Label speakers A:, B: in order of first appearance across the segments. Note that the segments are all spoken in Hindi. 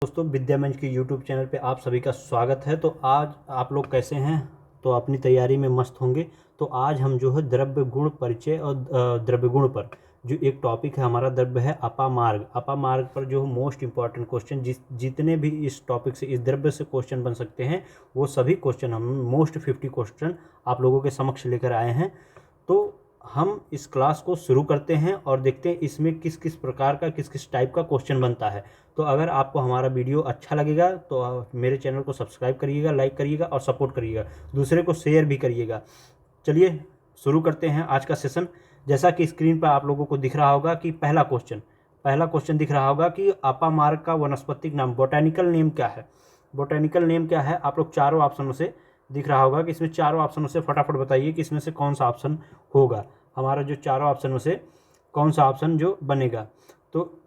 A: दोस्तों, विद्या मंच के यूट्यूब चैनल पे आप सभी का स्वागत है। तो आज आप लोग कैसे हैं? तो अपनी तैयारी में मस्त होंगे। तो आज हम जो है द्रव्य गुण परिचय और द्रव्य गुण पर जो एक टॉपिक है हमारा द्रव्य है अपामार्ग। अपामार्ग पर जो मोस्ट इंपॉर्टेंट क्वेश्चन जितने भी इस टॉपिक से इस द्रव्य से क्वेश्चन बन सकते हैं वो सभी क्वेश्चन हम मोस्ट 50 क्वेश्चन आप लोगों के समक्ष लेकर आए हैं। तो हम इस क्लास को शुरू करते हैं और देखते हैं इसमें किस किस प्रकार का किस किस टाइप का क्वेश्चन बनता है। तो अगर आपको हमारा वीडियो अच्छा लगेगा तो मेरे चैनल को सब्सक्राइब करिएगा, लाइक करिएगा और सपोर्ट करिएगा, दूसरे को शेयर भी करिएगा। चलिए शुरू करते हैं आज का सेशन। जैसा कि स्क्रीन पर आप लोगों को दिख रहा होगा कि पहला क्वेश्चन दिख रहा होगा कि अपामार्ग का वनस्पतिक नाम बोटैनिकल नेम क्या है। बोटैनिकल नेम क्या है? आप लोग चारों ऑप्शनों से दिख रहा होगा कि इसमें चारों ऑप्शनों से फटाफट बताइए कि इसमें से कौन सा ऑप्शन होगा। हमारा जो चारों ऑप्शन में से कौन सा ऑप्शन जो बनेगा, तो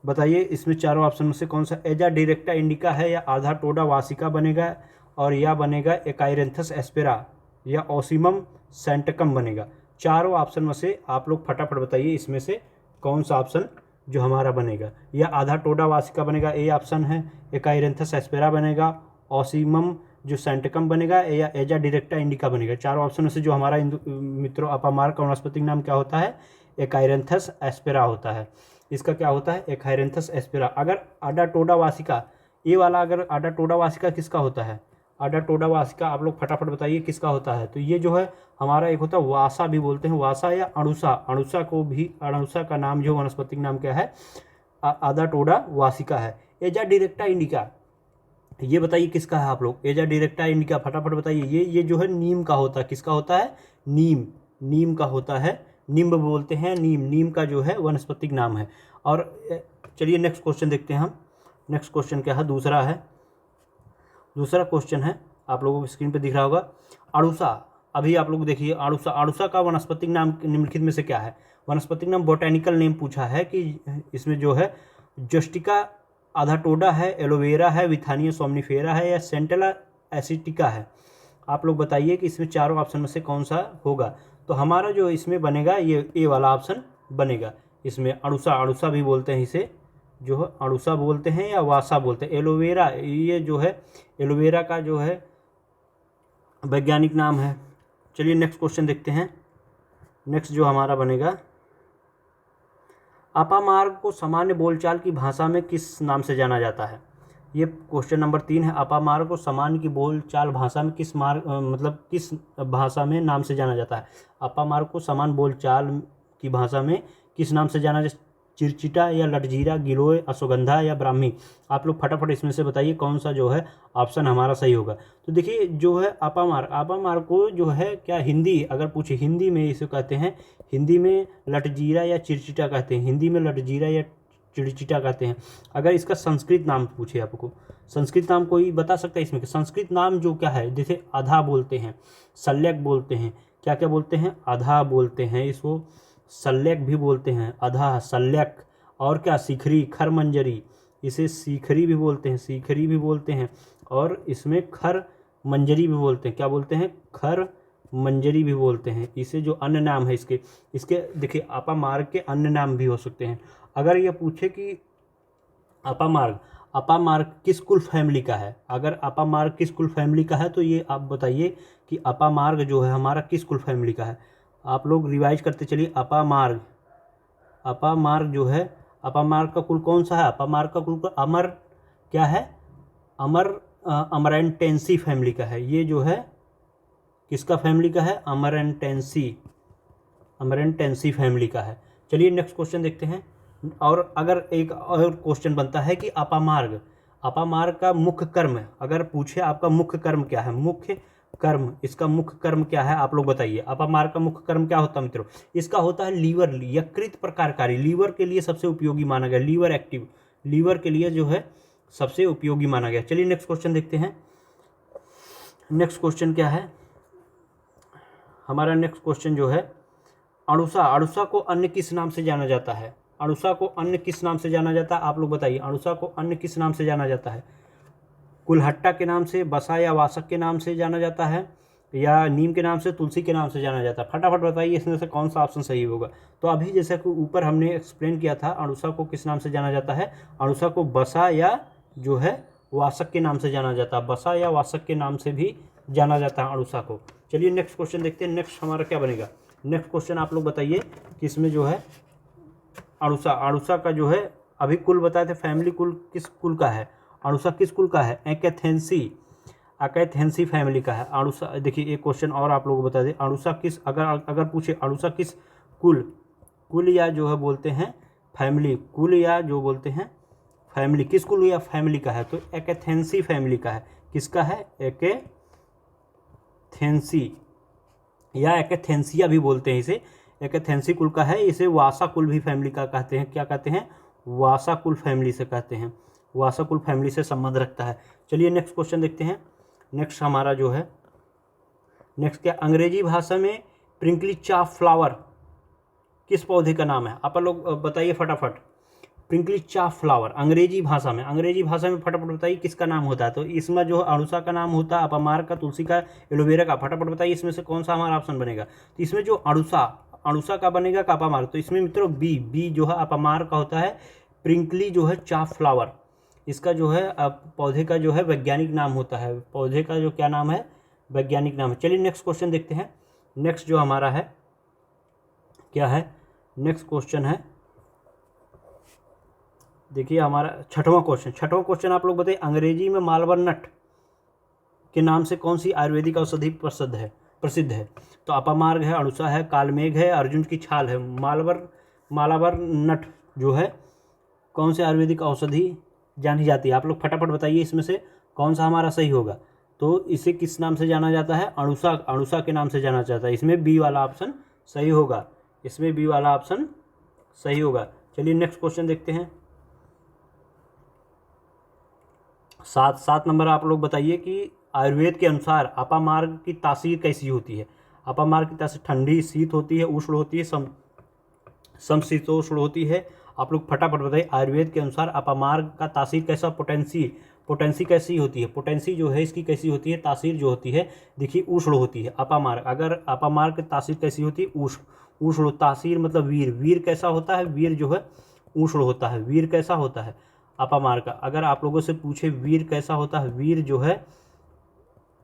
A: बताइए इसमें चारों ऑप्शन में से कौन सा एजा डायरेक्टा इंडिका है या आधा टोडा वासिका बनेगा, और या बनेगा एकाइरेंथस एस्पेरा या ओसिमम सेंटकम बनेगा। चारों ऑप्शन में से आप लोग फटाफट बताइए इसमें से कौन सा ऑप्शन जो हमारा बनेगा। या आधा टोडा वासिका बनेगा, ए ऑप्शन है, एकाइरेंथस एस्पेरा बनेगा, ओसिमम जो सेंटकम बनेगा, या एजा डायरेक्टा इंडिका बनेगा। चारों ऑप्शन में से जो हमारा मित्रों अपामार्ग का वनस्पतिक नाम क्या होता है? एकाइरेंथस एस्पेरा होता है। इसका क्या होता है? एकाइरेंथस एस्पेरा। अगर आडा टोडा वासिका, ये वाला अगर आडा टोडा वासिका किसका होता है? आडा टोडा वासिका आप लोग फटाफट बताइए किसका होता है। तो ये जो है हमारा एक होता है वासा भी बोलते हैं, वासा या अणुसा। अणुसा को भी, अणुसा का नाम जो वनस्पतिक नाम क्या है? आधा टोडा वासिका है। एजा डायरेक्टा इंडिका, ये बताइए किसका है आप लोग? एजा डायरेक्टा इंडिका फटाफट बताइए। ये जो है नीम का होता है। किसका होता है? नीम का होता है। नीम बोलते हैं, नीम का जो है वनस्पतिक नाम है। और चलिए नेक्स्ट क्वेश्चन देखते हैं हम। नेक्स्ट क्वेश्चन क्या है? दूसरा क्वेश्चन है, आप लोगों को स्क्रीन पे दिख रहा होगा अड़ुसा। अभी आप लोग देखिए अड़ुसा का वनस्पतिक नाम निम्नलिखित में से क्या है? वनस्पतिक नाम बोटैनिकल नेम पूछा है कि इसमें जो है जस्टिका आधा टोडा है, एलोवेरा है, विथानिया सोमनिफेरा है, या सेंटेला एसिटिका है। आप लोग बताइए कि इसमें चारों ऑप्शन में से कौन सा होगा। तो हमारा जो इसमें बनेगा ये ए वाला ऑप्शन बनेगा। इसमें अड़ुसा भी बोलते हैं इसे, जो है अड़ुसा बोलते हैं या वासा बोलते हैं। एलोवेरा, ये जो है एलोवेरा का जो है वैज्ञानिक नाम है। चलिए नेक्स्ट क्वेश्चन देखते हैं। नेक्स्ट जो हमारा बनेगा, अपामार्ग को सामान्य बोलचाल की भाषा में किस नाम से जाना जाता है? ये क्वेश्चन नंबर 3 है। अपामार्ग को सामान्य की बोलचाल भाषा में किस भाषा में नाम से जाना जाता है? अपामार्ग को सामान्य बोलचाल की भाषा में किस नाम से जाना जाता है? चिरचिटा या लटजीरा, गिलोय, अश्वगंधा या ब्राह्मी। आप लोग फटाफट इसमें से बताइए कौन सा जो है ऑप्शन हमारा सही होगा। तो देखिए जो है अपामार्ग को जो है क्या हिंदी अगर पूछे, हिंदी में इसे कहते हैं, हिंदी में लटजीरा या चिरचिटा कहते हैं। हिंदी में लटजीरा या चिड़चिटा कहते हैं। अगर इसका संस्कृत नाम पूछे आपको, संस्कृत नाम कोई बता सकता है इसमें? संस्कृत नाम जो क्या है, जैसे आधा बोलते हैं, शल्यक बोलते हैं, क्या क्या बोलते हैं? आधा बोलते हैं, इसको शल्यक भी बोलते हैं, आधा शल्यक। और क्या? शिखरी, खर मंजरी, इसे शिखरी भी बोलते हैं, और इसमें खर मंजरी भी बोलते हैं। क्या बोलते हैं? खर मंजरी भी बोलते हैं। इसे जो अन्य नाम है इसके देखिए अपामार्ग के अन्य नाम भी हो सकते हैं। अगर ये पूछे कि अपामार्ग किस कुल फैमिली का है, अगर अपामार्ग किस कुल फैमिली का है तो ये आप बताइए कि अपामार्ग जो है हमारा किस कुल फैमिली का है। आप लोग रिवाइज करते चलिए। अपामार्ग जो है, अपामार्ग का कुल कौन सा है? अपामार्ग का कुल अमर क्या है? अमरेंटेंसी फैमिली का है। ये जो है किसका फैमिली का है? अमरेंटेंसी फैमिली का है। चलिए नेक्स्ट क्वेश्चन देखते हैं। और अगर एक और क्वेश्चन बनता है कि अपामार्ग का मुख्य कर्म, अगर पूछे आपका मुख्य कर्म क्या है, मुख्य कर्म, इसका मुख्य कर्म क्या है आप लोग बताइए। अपामार्ग का मुख्य कर्म क्या होता है मित्रों? इसका होता है लीवर, यकृत प्रकारकारी, लीवर के लिए सबसे उपयोगी माना गया, लीवर एक्टिव, लीवर के लिए जो है सबसे उपयोगी माना गया। चलिए नेक्स्ट क्वेश्चन देखते हैं। नेक्स्ट क्वेश्चन क्या है हमारा? नेक्स्ट क्वेश्चन जो है अड़ुसा को अन्य किस नाम से जाना जाता है? अड़ुसा को अन्य किस नाम से जाना जाता है आप लोग बताइए। अड़ुसा को अन्य किस नाम से जाना जाता है? कुलहट्टा के नाम से, बसा या वासक के नाम से जाना जाता है, या नीम के नाम से, तुलसी के नाम से जाना जाता है? फटाफट बताइए इसमें से कौन सा ऑप्शन सही होगा। तो अभी जैसे कि ऊपर हमने एक्सप्लेन किया था, अड़ुसा को किस नाम से जाना जाता है? अड़ुसा को बसा या जो है वासक के नाम से जाना जाता है, बसा या वासक के नाम से भी जाना जाता है अणुसा को। चलिए नेक्स्ट क्वेश्चन देखते हैं। नेक्स्ट हमारा क्या बनेगा, नेक्स्ट क्वेश्चन आप लोग बताइए कि इसमें जो है अणुसा का जो है अभी कुल बताए थे, फैमिली कुल किस कुल का है, अणुसा किस कुल का है, अकैथेंसी फैमिली का है अणुसा। देखिए एक क्वेश्चन और आप लोगों को बता दें, अणुसा किस, अगर पूछे अणुसा किस कुल या जो है बोलते हैं फैमिली, कुल या जो बोलते हैं फैमिली, किस कुल या फैमिली का है, तो एकैथेंसी फैमिली का है। किसका है, एकैथेंसी या एकैथेंसिया भी बोलते हैं इसे, एकैथेंसी कुल का है। इसे वासा कुल भी फैमिली का कहते हैं, क्या कहते हैं, वासा कुल फैमिली से कहते हैं, वासा कुल फैमिली से संबंध रखता है। चलिए नेक्स्ट क्वेश्चन देखते हैं। नेक्स्ट हमारा जो है, नेक्स्ट क्या, अंग्रेजी भाषा में प्रिंकली चाफ फ्लावर किस पौधे का नाम है, आप लोग बताइए फटाफट। प्रिंकली चाफ फ्लावर अंग्रेजी भाषा में फटाफट बताइए किसका नाम होता है। तो इसमें जो अणुसा का नाम होता है, अपामार का, तुलसी का, एलोवेरा का। फटाफट बताइए इसमें से कौन सा हमारा ऑप्शन बनेगा। तो इसमें जो अणुसा का बनेगा का अपामार, तो इसमें मित्रों बी जो है अपामार का होता है, प्रिंकली जो है चाफ फ्लावर, इसका जो है पौधे का जो है वैज्ञानिक नाम होता है, पौधे का जो क्या नाम है, वैज्ञानिक नाम है। चलिए नेक्स्ट क्वेश्चन देखते हैं। नेक्स्ट जो हमारा है क्या है, नेक्स्ट क्वेश्चन है, देखिए हमारा छठवां क्वेश्चन आप लोग बताइए, अंग्रेजी में मालबर नट के नाम से कौन सी आयुर्वेदिक औषधि प्रसिद्ध है। तो अपामार्ग है, अणुसा है, कालमेघ है, अर्जुन की छाल है। मालाबर नट जो है कौन से आयुर्वेदिक औषधि जानी जाती है, आप लोग फटाफट बताइए इसमें से कौन सा हमारा सही होगा। तो इसे किस नाम से जाना जाता है, अणुसा के नाम से जाना जाता है। इसमें बी वाला ऑप्शन सही होगा, इसमें बी वाला ऑप्शन सही होगा। चलिए नेक्स्ट क्वेश्चन देखते हैं। 7 नंबर आप लोग बताइए कि आयुर्वेद के अनुसार अपामार्ग की तासीर कैसी होती है। अपामार्ग की तासीर ठंडी, शीत होती है, उष्ण होती है, समशीतोष्ण होती है। आप लोग फटाफट बताइए आयुर्वेद के अनुसार अपामार्ग का तासीर कैसा, पोटेंसी कैसी होती है, पोटेंसी जो है इसकी कैसी होती है, तासीर जो होती है देखिए उष्ण होती है। अपामार्ग, अगर अपामार्ग की तासीर कैसी होती है, उष्ण। तासीर मतलब वीर कैसा होता है, वीर जो है उष्ण होता है। वीर कैसा होता है अपामार्ग का, अगर आप लोगों से पूछे वीर कैसा होता है, वीर जो है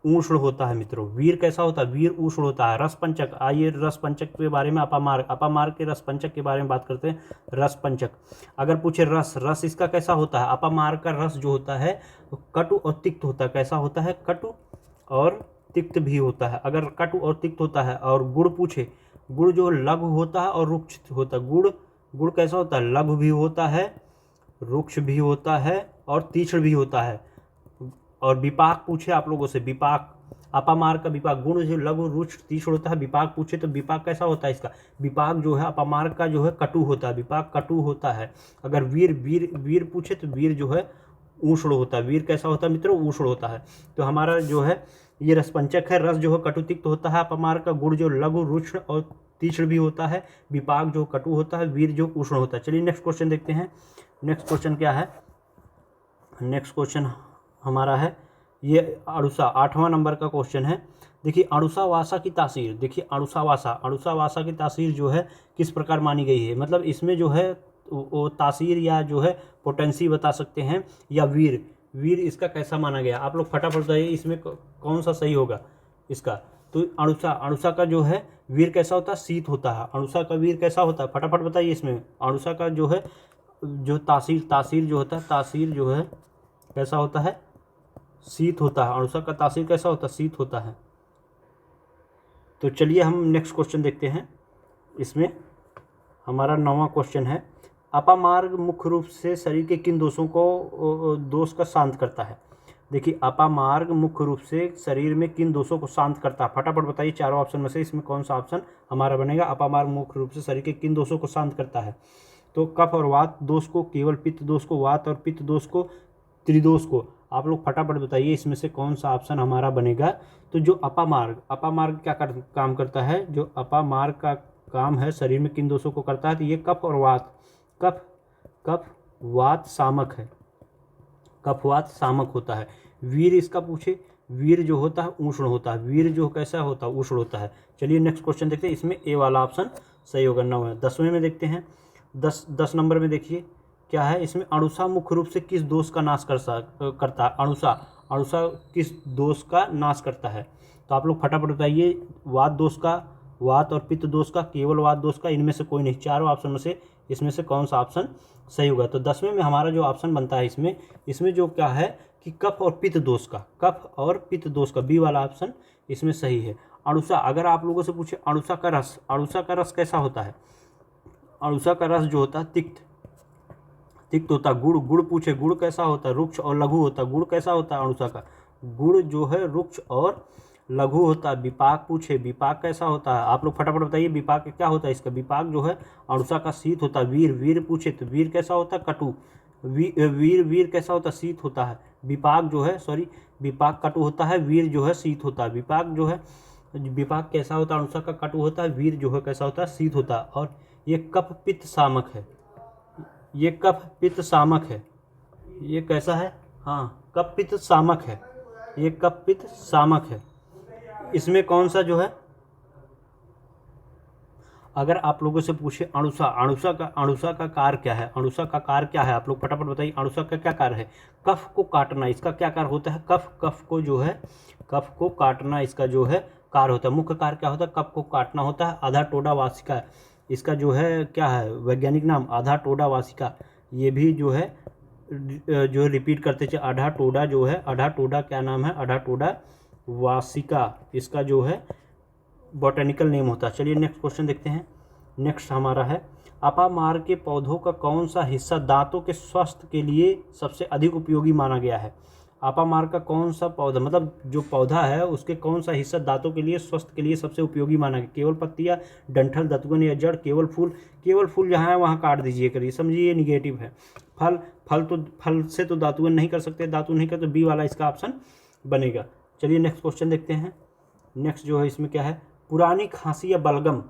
A: उष्ण होता है मित्रों। वीर कैसा होता है, वीर उष्ण होता है। रसपंचक, आइए रसपंचक के बारे में, अपामार्ग के रसपंचक के बारे में बात करते हैं। रसपंचक अगर पूछे रस इसका कैसा होता है, अपामार्ग का रस जो होता है कटु और तिक्त होता है। कैसा होता है, कटु और तिक्त भी होता है। अगर कटु और तिक्त होता है, और गुड़ पूछे, गुड़ जो लघु होता है और रुक्ष होता है। गुड़ कैसा होता है, लघु भी होता है, रुक्ष भी होता है और तीक्ष्ण भी होता है। और विपाक पूछे आप लोगों से, विपाक, अपामार्ग का विपाक, गुण जो लघु रुक्ष तीक्ष्ण होता है। विपाक पूछे तो विपाक कैसा होता है इसका, विपाक जो है अपामार्ग का जो है कटु होता है, विपाक कटु होता है। अगर वीर पूछे तो वीर जो है उष्ण होता है। वीर कैसा होता है मित्रों, उष्ण होता है। तो हमारा जो है ये रसपंचक है। रस जो है कटुतिक्त होता है अपामार्ग का, गुण जो लघु रुक्ष और तीक्ष्ण भी होता है, विपाक जो कटु होता है, वीर जो उष्ण होता है। चलिए नेक्स्ट क्वेश्चन देखते हैं। नेक्स्ट क्वेश्चन क्या है, नेक्स्ट क्वेश्चन हमारा है ये अणुसा, 8वां नंबर का क्वेश्चन है। देखिए अणुसा वासा की तासीर, देखिए अणुसा वासा की तासीर जो है किस प्रकार मानी गई है, मतलब इसमें जो है वो तासीर या जो है पोटेंसी बता सकते हैं, या वीर इसका कैसा माना गया। आप लोग फटाफट बताइए इसमें कौन सा सही होगा इसका। तो अणुसा का जो है वीर कैसा होता है, शीत होता है। अणुसा का वीर कैसा होता है, फटाफट बताइए इसमें। अणुसा का जो है जो तासीर जो होता है, तासीर जो है कैसा होता है, शीत होता है। अणुसा का तासीर कैसा होता है, शीत होता है। तो चलिए हम नेक्स्ट क्वेश्चन देखते हैं। इसमें हमारा 9वां क्वेश्चन है, अपामार्ग मुख्य रूप से शरीर के किन दोष का शांत करता है। देखिए अपामार्ग मुख्य रूप से शरीर में किन दोषों को शांत करता है, फटाफट बताइए चारों ऑप्शन में से इसमें कौन सा ऑप्शन हमारा बनेगा। अपामार्ग मुख्य रूप से शरीर के किन दोषों को शांत करता है, तो कफ और वात दोष को, केवल पित्त दोष को, वात और पित्त दोष को, त्रिदोष को। आप लोग फटाफट बताइए इसमें से कौन सा ऑप्शन हमारा बनेगा। तो जो अपामार्ग क्या काम करता है, जो अपामार्ग का काम है शरीर में किन दोषों को करता है, तो ये कफ और वात, कफ वात शामक है, कफवात शामक होता है। वीर इसका पूछे, वीर जो होता है उष्ण होता है। वीर जो कैसा होता है, उष्ण होता है। चलिए नेक्स्ट क्वेश्चन देखते हैं, इसमें ए वाला ऑप्शन सही होगा। 9 है। 10वें में देखते हैं, 10 नंबर में देखिए क्या है इसमें, अणुसा मुख्य रूप से किस दोष का नाश करता है? अणुसा किस दोष का नाश करता है? तो आप लोग फटाफट बताइए, वात दोष का, वात और पित्त दोष का, केवल वात दोष का, इनमें से कोई नहीं। चारों ऑप्शन में से इसमें से कौन सा ऑप्शन सही होगा? तो 10वें में हमारा जो ऑप्शन बनता है इसमें जो क्या है कि कफ और पित्त दोष का, कफ और पित्त दोष का, बी वाला ऑप्शन इसमें सही है। अणुसा, अगर आप लोगों से पूछे अणुसा का रस, अणुसा का रस कैसा होता है? अणुसा का रस जो होता है तिक्त होता है। गुड़ पूछे, गुड़ कैसा होता है? रुक्ष और लघु होता है। गुड़ कैसा होता है अणुसा का? गुड़ जो है रुक्ष और लघु होता है। विपाक पूछे, विपाक कैसा होता है? आप लोग फटाफट बताइए, विपाक क्या होता है इसका? विपाक जो है अणुसा का शीत होता है। वीर पूछे तो वीर कैसा होता है? कटु। वीर कैसा होता है? शीत होता है। विपाक जो है, विपाक कटु होता है, वीर जो है शीत होता है। विपाक कैसा होता है? अणुसा का कटु होता है। वीर जो है कैसा होता है? शीत होता है। और ये कफ पित्त शामक है, ये कफ पित्त शामक है। ये कैसा है? हाँ, कफ पित्त शामक है, ये कफ पित्त शामक है। इसमें कौन सा जो है, अगर आप लोगों से पूछे अणुसा का कार्य क्या है? अणुसा का कार्य क्या है? आप लोग फटाफट बताइए, अणुसा का क्या कार्य है? कफ को काटना, इसका क्या कार्य होता है? कफ को काटना इसका जो है कार्य होता है। मुख्य कार्य क्या होता है? कफ को काटना होता है। आधा टोडा वासिका, इसका जो है क्या है वैज्ञानिक नाम? आधा टोडा वासिका। ये भी जो है रिपीट करते चले, आधा टोडा जो है, आधा टोडा क्या नाम है? आधा टोडा वासिका, इसका जो है बॉटनिकल नेम होता है। चलिए नेक्स्ट क्वेश्चन देखते हैं। नेक्स्ट हमारा है, अपामार के पौधों का कौन सा हिस्सा दांतों के स्वास्थ्य के लिए सबसे अधिक उपयोगी माना गया है? अपामार का कौन सा पौधा, मतलब जो पौधा है उसके कौन सा हिस्सा दांतों के लिए, स्वास्थ्य के लिए सबसे उपयोगी माना गया? केवल पत्तियां, डंठल, दतवन या जड़, केवल फूल जहाँ है वहाँ काट दीजिए करिए, समझिए ये निगेटिव है। फल से तो दातुन नहीं कर सकते, दातुन नहीं कर, तो बी वाला इसका ऑप्शन बनेगा। चलिए नेक्स्ट क्वेश्चन देखते हैं। नेक्स्ट जो है इसमें क्या है, पुरानी खांसी या बलगम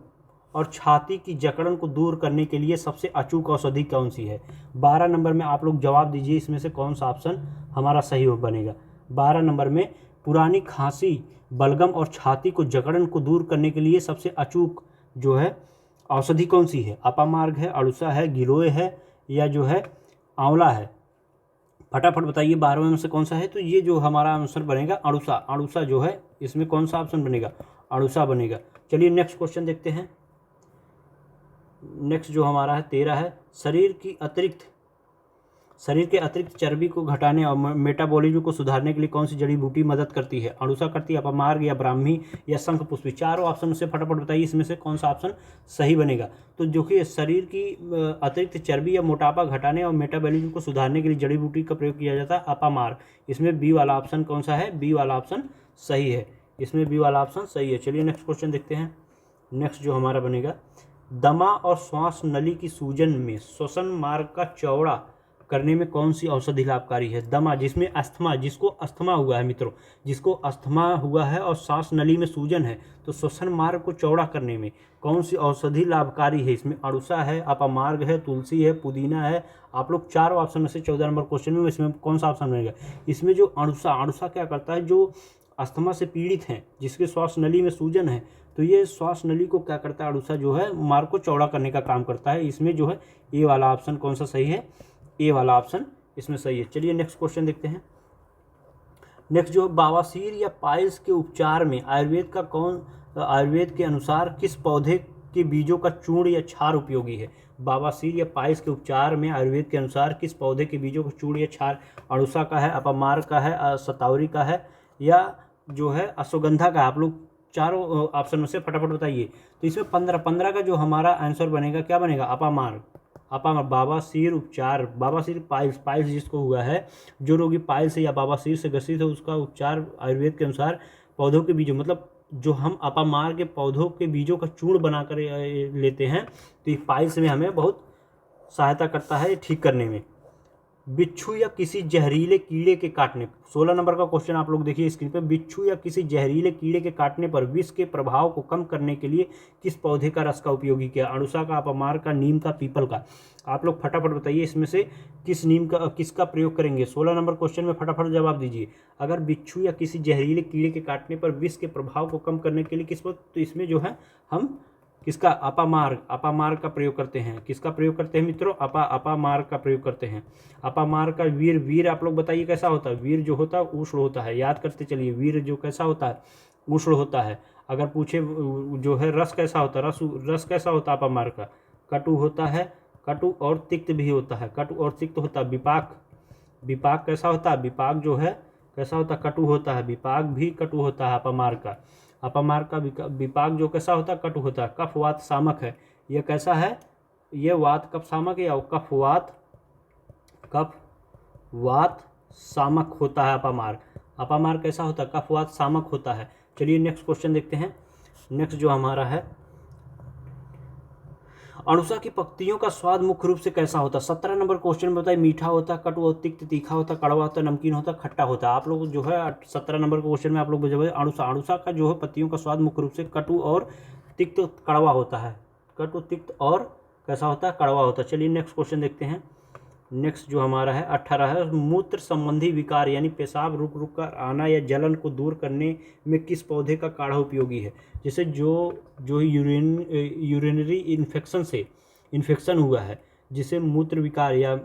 A: और छाती की जकड़न को दूर करने के लिए सबसे अचूक औषधि कौन सी है? 12 नंबर में आप लोग जवाब दीजिए, इसमें से कौन सा ऑप्शन हमारा सही हो बनेगा? 12 नंबर में पुरानी खांसी, बलगम और छाती को जकड़न को दूर करने के लिए सबसे अचूक जो है औषधि कौन सी है? अपामार्ग है, अड़ुसा है, गिलोय है, या जो है आंवला है? फटाफट बताइए 12वें में से कौन सा है? तो ये जो हमारा आंसर बनेगा अड़ुसा जो है, इसमें कौन सा ऑप्शन बनेगा? अड़ुसा बनेगा। चलिए नेक्स्ट क्वेश्चन देखते हैं। नेक्स्ट जो हमारा है 13 है, शरीर के अतिरिक्त चर्बी को घटाने और मेटाबॉलिज्म को सुधारने के लिए कौन सी जड़ी बूटी मदद करती है? अणुसा करती है, अपामार्ग या ब्राह्मी या शंखपुष्पी? चारों ऑप्शन से फटाफट बताइए, इसमें से कौन सा ऑप्शन सही बनेगा? तो देखिए, शरीर की अतिरिक्त चर्बी या मोटापा घटाने और मेटाबॉलिज्म को सुधारने के लिए जड़ी बूटी का प्रयोग किया जाता है अपामार्ग। इसमें बी वाला ऑप्शन कौन सा है? बी वाला ऑप्शन सही है, इसमें बी वाला ऑप्शन सही है। चलिए नेक्स्ट क्वेश्चन देखते हैं। नेक्स्ट जो हमारा बनेगा, दमा और श्वास नली की सूजन में श्वसन मार्ग का चौड़ा करने में कौन सी औषधि लाभकारी है? दमा, जिसमें अस्थमा, जिसको अस्थमा हुआ है मित्रों, जिसको अस्थमा हुआ है और सांस नली में सूजन है, तो श्वसन मार्ग को चौड़ा करने में कौन सी औषधि लाभकारी है? इसमें अड़ुसा है, अपामार्ग है, तुलसी है, पुदीना है। आप लोग चारों ऑप्शन में से 14 नंबर क्वेश्चन में इसमें कौन सा ऑप्शन बनेगा? इसमें जो अड़ुसा क्या करता है, जो अस्थमा से पीड़ित हैं, जिसके श्वास नली में सूजन है, तो ये श्वास नली को क्या करता है? अड़ुसा जो है मार्ग को चौड़ा करने का काम करता है। इसमें जो है ए वाला ऑप्शन कौन सा सही है? ए वाला ऑप्शन इसमें सही है। चलिए नेक्स्ट क्वेश्चन देखते हैं। नेक्स्ट जो बवासीर या पाइल्स के उपचार में आयुर्वेद के अनुसार किस पौधे के बीजों का चूर्ण या क्षार उपयोगी है? बवासीर या पाइल्स के उपचार में आयुर्वेद के अनुसार किस पौधे के बीजों का चूर्ण या क्षार? अड़ुसा का है, अपामार्ग का है, शतावरी का है, या जो है अश्वगंधा का? आप लोग चारों ऑप्शन में से फटाफट बताइए। तो इसमें 15 का जो हमारा आंसर बनेगा क्या बनेगा? अपामार्ग। बवासीर उपचार, बवासीर पाइल्स जिसको हुआ है, जो रोगी पाइल्स या बवासीर से ग्रसित है, उसका उपचार आयुर्वेद के अनुसार पौधों के बीजों, मतलब जो हम अपामार्ग के पौधों के बीजों का चूर्ण बनाकर लेते हैं, तो ये पाइल्स में हमें बहुत सहायता करता है ठीक करने में। बिच्छू या किसी जहरीले कीड़े के काटने, 16 नंबर का क्वेश्चन आप लोग देखिए स्क्रीन पे। बिच्छू या किसी जहरीले कीड़े के काटने पर विष के प्रभाव को कम करने के लिए किस पौधे का रस का उपयोगी किया? अड़ुसा का, अपामार्ग का, नीम का, पीपल का? आप लोग फटाफट बताइए, इसमें से किसका प्रयोग करेंगे? 16 नंबर क्वेश्चन में फटाफट जवाब दीजिए। अगर बिच्छू या किसी जहरीले कीड़े के काटने पर विष के प्रभाव को कम करने के लिए किस, तो इसमें जो है हम किसका? अपामार्ग, अपामार्ग का प्रयोग करते हैं। किसका प्रयोग करते हैं मित्रों? अपामार्ग का प्रयोग करते हैं। अपामार्ग का वीर, वीर आप लोग बताइए कैसा होता है? वीर जो होता है उष्ण होता है, याद करते चलिए। वीर जो कैसा होता है? उष्ण होता है। अगर पूछे जो है रस कैसा होता है? रस कैसा होता है अपामार्ग का? कटु होता है, कटु और तिक्त भी होता है, कटु और तिक्त होता है। विपाक, विपाक कैसा होता है? विपाक जो है कैसा होता है? कटु होता है। विपाक भी कटु होता है अपामार्ग का। अपामार्ग का विपाक जो कैसा होता है? कटु होता है। कफ वात सामक है, ये कैसा है? ये वात कफ सामक या कफ वात सामक होता है अपामार्ग। अपामार्ग कैसा होता है? कफ वात सामक होता है। चलिए नेक्स्ट क्वेश्चन देखते हैं। नेक्स्ट जो हमारा है, अणुसा की पत्तियों का स्वाद मुख्य रूप से कैसा होता है? 17 नंबर क्वेश्चन में बताइए। मीठा होता है, कटु और तिक्त, तीखा होता है, कड़वा होता है, नमकीन होता है, खट्टा होता है। आप लोग जो है 17 नंबर क्वेश्चन में आप लोग बताइए अणुसा का जो है पत्तियों का स्वाद मुख्य रूप से कटु और तिक्त, कड़वा होता है। कटु, तिक्त और कैसा होता है? कड़वा होता है। चलिए नेक्स्ट क्वेश्चन देखते हैं। नेक्स्ट जो हमारा है 18 है, मूत्र संबंधी विकार यानी पेशाब रुक रुक कर आना या जलन को दूर करने में किस पौधे का काढ़ा उपयोगी है? जैसे जो यूरिनरी इन्फेक्शन हुआ है, जिसे मूत्र विकार या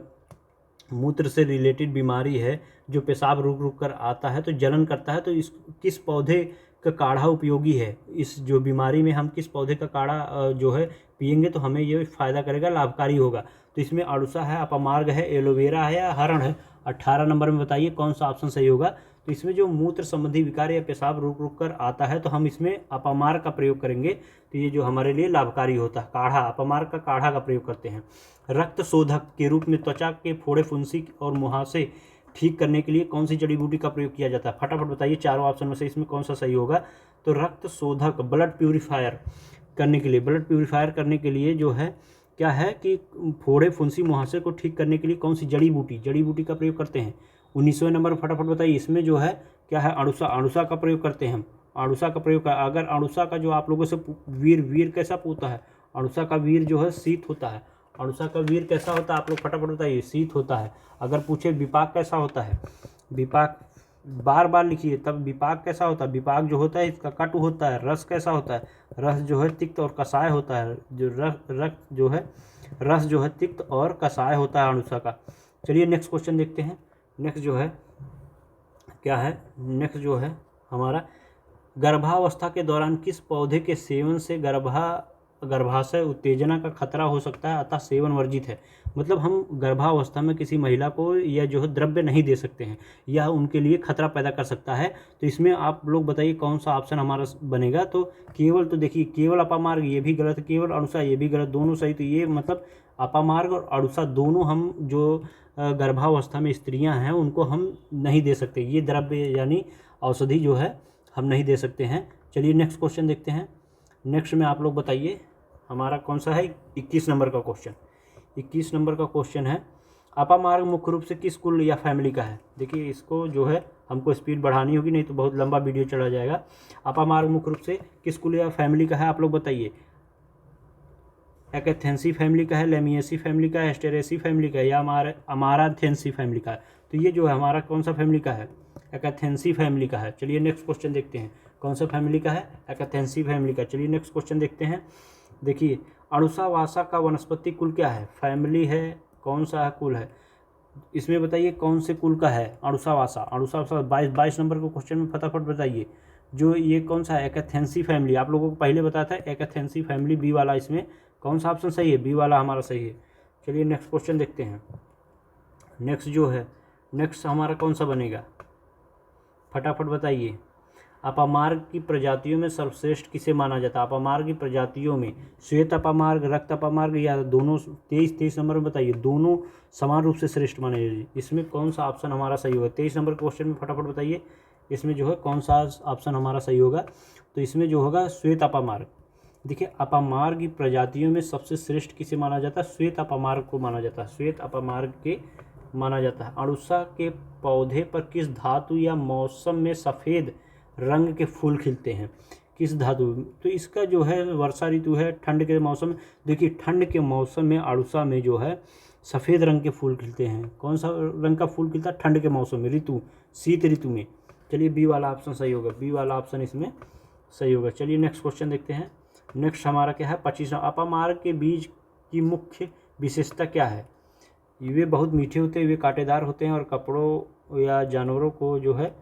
A: मूत्र से रिलेटेड बीमारी है, जो पेशाब रुक रुक कर आता है तो जलन करता है, तो इस किस पौधे का काढ़ा उपयोगी है? इस जो बीमारी में हम किस पौधे का काढ़ा जो है पियेंगे तो हमें ये फ़ायदा करेगा, लाभकारी होगा? तो इसमें अड़ुसा है, अपामार्ग है, एलोवेरा है या हरण है? 18 नंबर में बताइए कौन सा ऑप्शन सही होगा। तो इसमें जो मूत्र संबंधी विकार या पेशाब रुक रुक कर आता है तो हम इसमें अपामार्ग का प्रयोग करेंगे, तो ये जो हमारे लिए लाभकारी होता है। काढ़ा, अपामार्ग का काढ़ा का प्रयोग करते हैं। रक्त शोधक के रूप में त्वचा के फोड़े, फुंसी और मुहासे ठीक करने के लिए कौन सी जड़ी बूटी का प्रयोग किया जाता है? फटाफट बताइए चारों ऑप्शन में से इसमें कौन सा सही होगा। तो रक्त शोधक, ब्लड प्यूरीफायर करने के लिए, ब्लड प्यूरीफायर करने के लिए जो है क्या है कि फोड़े, फुंसी, मुहासे को ठीक करने के लिए कौन सी जड़ी बूटी का प्रयोग करते हैं? 19वें नंबर फटाफट बताइए। इसमें जो है क्या है? अणुसा का प्रयोग करते हैं हम। अणुसा का प्रयोग अगर अणुसा का जो आप लोगों से वीर कैसा पूछता है? अणुसा का वीर जो है शीत होता है। अणुसा का वीर कैसा होता है? आप लोग फटाफट बताइए। शीत होता है। अगर पूछे विपाक कैसा होता है? विपाक बार बार लिखिए, तब विपाक कैसा होता है? विपाक जो होता है इसका कटु होता है। रस कैसा होता है? रस जो है तिक्त और कषाय होता है। जो रस जो है तिक्त और कषाय होता है अणुसा का। चलिए नेक्स्ट क्वेश्चन देखते हैं। नेक्स्ट जो है क्या है? नेक्स्ट जो है हमारा, गर्भावस्था के दौरान किस पौधे के सेवन से गर्भाशय उत्तेजना का खतरा हो सकता है, अतः सेवन वर्जित है? मतलब हम गर्भावस्था में किसी महिला को यह जो है द्रव्य नहीं दे सकते हैं, यह उनके लिए खतरा पैदा कर सकता है। तो इसमें आप लोग बताइए कौन सा ऑप्शन हमारा बनेगा। तो केवल, तो देखिए केवल अपामार्ग ये भी गलत, केवल अणुसा ये भी गलत, दोनों सही। तो ये मतलब अपामार्ग और अणुसा दोनों हम जो गर्भावस्था में स्त्रियां हैं उनको हम नहीं दे सकते, ये द्रव्य यानी औषधि जो है हम नहीं दे सकते हैं। चलिए नेक्स्ट क्वेश्चन देखते हैं। नेक्स्ट में आप लोग बताइए हमारा कौन सा है? 21 नंबर का क्वेश्चन। 21 नंबर का क्वेश्चन है, अपामार्ग मुख्य रूप से किस कुल या फैमिली का है? देखिए इसको जो है हमको स्पीड बढ़ानी होगी, नहीं तो बहुत लंबा वीडियो चला जाएगा। अपामार्ग मुख्य रूप से किस कुल या फैमिली का है? आप लोग बताइए। एकैथेंसी फैमिली का है, लेमिएसी फैमिली का है, एस्टेरेसी फैमिली का है या अमारांथेंसी फैमिली का है? तो ये जो है हमारा कौन सा फैमिली का है? एकैथेंसी फैमिली का है। चलिए नेक्स्ट क्वेश्चन देखते हैं, कौन सा फैमिली का है? एकैथेंसी फैमिली का। चलिए नेक्स्ट क्वेश्चन देखते हैं। देखिए अणुसावासा का वनस्पति कुल क्या है? फैमिली है, कौन सा कुल है? इसमें बताइए कौन से कुल का है अणुसावासा? 22 नंबर के क्वेश्चन में फटाफट बताइए। जो ये कौन सा है? एकैथेंसी फैमिली। आप लोगों को पहले बताया था एकैथेंसी फैमिली, बी वाला। इसमें कौन सा ऑप्शन सही है? बी वाला हमारा सही है। चलिए नेक्स्ट क्वेश्चन देखते हैं। नेक्स्ट जो है, नेक्स्ट हमारा कौन सा बनेगा? फटाफट बताइए। अपामार्ग की प्रजातियों में सर्वश्रेष्ठ किसे माना जाता है? अपामार्ग की प्रजातियों में श्वेत अपामार्ग, रक्त अपामार्ग या दोनों? 23 नंबर में बताइए। दोनों समान रूप से श्रेष्ठ माने जाते हैं। इसमें कौन सा ऑप्शन हमारा सही होगा? 23 नंबर क्वेश्चन में फटाफट बताइए इसमें जो है कौन सा ऑप्शन हमारा सही होगा। तो इसमें जो होगा श्वेत अपामार्ग। देखिए अपामार्ग की प्रजातियों में सबसे श्रेष्ठ किसे माना जाता है? श्वेत अपामार्ग को माना जाता है, श्वेत अपामार्ग के माना जाता है। अणुसा के पौधे पर किस धातु या मौसम में सफ़ेद रंग के फूल खिलते हैं? किस धातु? तो इसका जो है वर्षा ऋतु है, ठंड के मौसम। देखिए ठंड के मौसम में अड़ुसा में जो है सफ़ेद रंग के फूल खिलते हैं। कौन सा रंग का फूल खिलता है? ठंड के मौसम में, ऋतु शीत ऋतु में। चलिए बी वाला ऑप्शन सही होगा, बी वाला ऑप्शन इसमें सही होगा। चलिए नेक्स्ट क्वेश्चन देखते हैं। नेक्स्ट हमारा क्या है 25। अपामार्ग के बीज की मुख्य विशेषता क्या है? वे बहुत मीठे होते हैं, वे कांटेदार होते हैं और कपड़ों या जानवरों को जो है